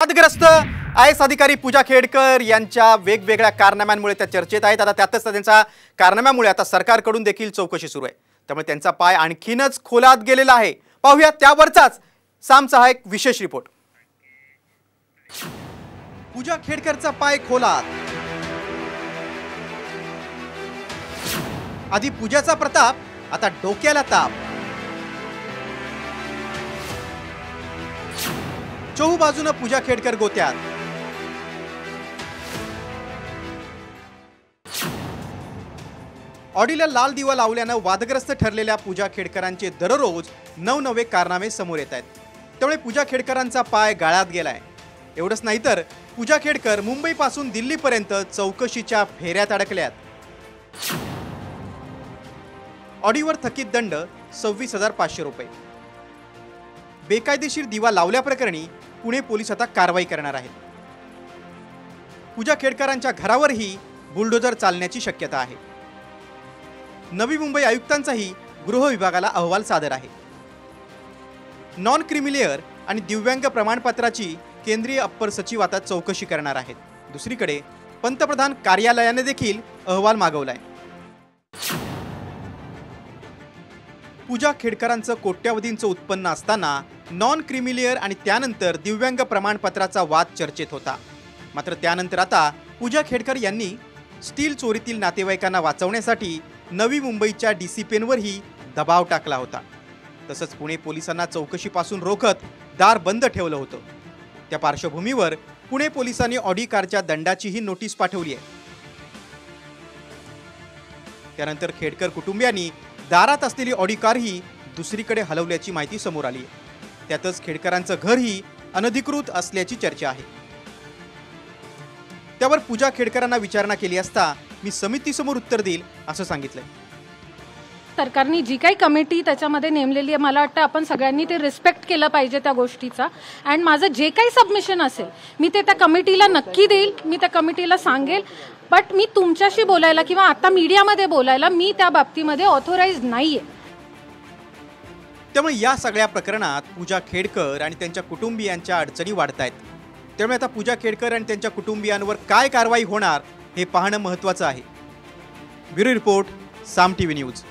वादग्रस्त आयएस अधिकारी पूजा खेडकर यांच्या वेगवेगळ्या कारनाम्यांमुळे त्या चर्चेत आहेत। आता त्यातच त्यांच्या कारनाम्यामुळे आता सरकारकडून देखील चौकशी सुरू आहे, त्यामुळे त्यांचा पाय आणखीनच खोलात गेलेला आहे। पाहूया त्यावरचाच सामचा हा एक विशेष रिपोर्ट। पूजा खेडकरचा पाय खोलात। आधी पूजाचा प्रताप, आता डोक्याला ताप। चहू बाजूने पूजा खेडकर गोत्यात। ऑडीला लाल दिवा लावल्यानं वादग्रस्त ठरलेल्या पूजा खेडकरांचे दररोज नवनवे कारनामे समोर येत आहेत। त्यामुळे पूजा खेडकरांचा पाय गाळात गेलाय। एवढंच नाही तर पूजा खेडकर मुंबईपासून दिल्लीपर्यंत चौकशीच्या फेऱ्यात अडकल्यात। ऑडीवर थकीत दंड 26,500 रुपये। बेकायदेशीर दिवा लावल्याप्रकरणी पुणे पोलीस आता कारवाई करणार आहेत। पूजा खेडकरांच्या घरावरही बुलडोजर चालण्याची शक्यता आहे। नवी मुंबई आयुक्तांचाही गृह विभागाला अहवाल सादर आहे। नॉन क्रिमिलेअर आणि दिव्यांग प्रमाणपत्राची केंद्रीय अप्पर सचिव आता चौकशी करणार आहेत। दुसरीकडे पंतप्रधान कार्यालयाने देखील अहवाल मागवलाय। पूजा खेडकरांचं कोट्यावधींचं उत्पन्न असताना नॉन क्रिमिलेअर आणि त्यानंतर दिव्यांग प्रमाणपत्राचा वाद चर्चेत होता। मात्र त्यानंतर आता पूजा खेडकर यांनी स्टील चोरीतील नातेवाईकांना वाचवण्यासाठी नवी मुंबईच्या डीसीपींवरही दबाव टाकला होता। तसंच पुणे पोलिसांना चौकशीपासून रोखत दार बंद ठेवलं होतं। त्या पार्श्वभूमीवर पुणे पोलिसांनी ऑडी कारच्या दंडाचीही नोटीस पाठवली आहे। त्यानंतर खेडकर कुटुंबियांनी दारात असलेली ऑडी कारही दुसरीकडे हलवल्याची माहिती समोर आली आहे। त्यातच खेडकरांचं घरही अनधिकृत असल्याची चर्चा आहे। त्यावर पूजा खेडकरांना विचारणा केली असता मी समितीसमोर उत्तर देईल असं सांगितलंय। सरकारने जी काही कमिटी त्याच्यामध्ये नेमलेली आहे, मला वाटतं आपण सगळ्यांनी ते रिस्पेक्ट केलं पाहिजे त्या गोष्टीचा। अँड माझं जे काही सबमिशन असेल मी ते त्या कमिटीला नक्की देईल, मी त्या कमिटीला सांगेल। बट मी तुमच्याशी बोलायला किंवा आता मीडियामध्ये बोलायला मी त्या बाबतीमध्ये ऑथोराइज नाहीये। त्यामुळे या सगळ्या प्रकरणात पूजा खेडकर आणि त्यांच्या कुटुंबियांच्या अडचणी वाढत आहेत। त्यामुळे आता पूजा खेडकर आणि त्यांच्या कुटुंबियांवर काय कारवाई होणार हे पाहणं महत्त्वाचं आहे। ब्युरो रिपोर्ट, साम टीव्ही न्यूज।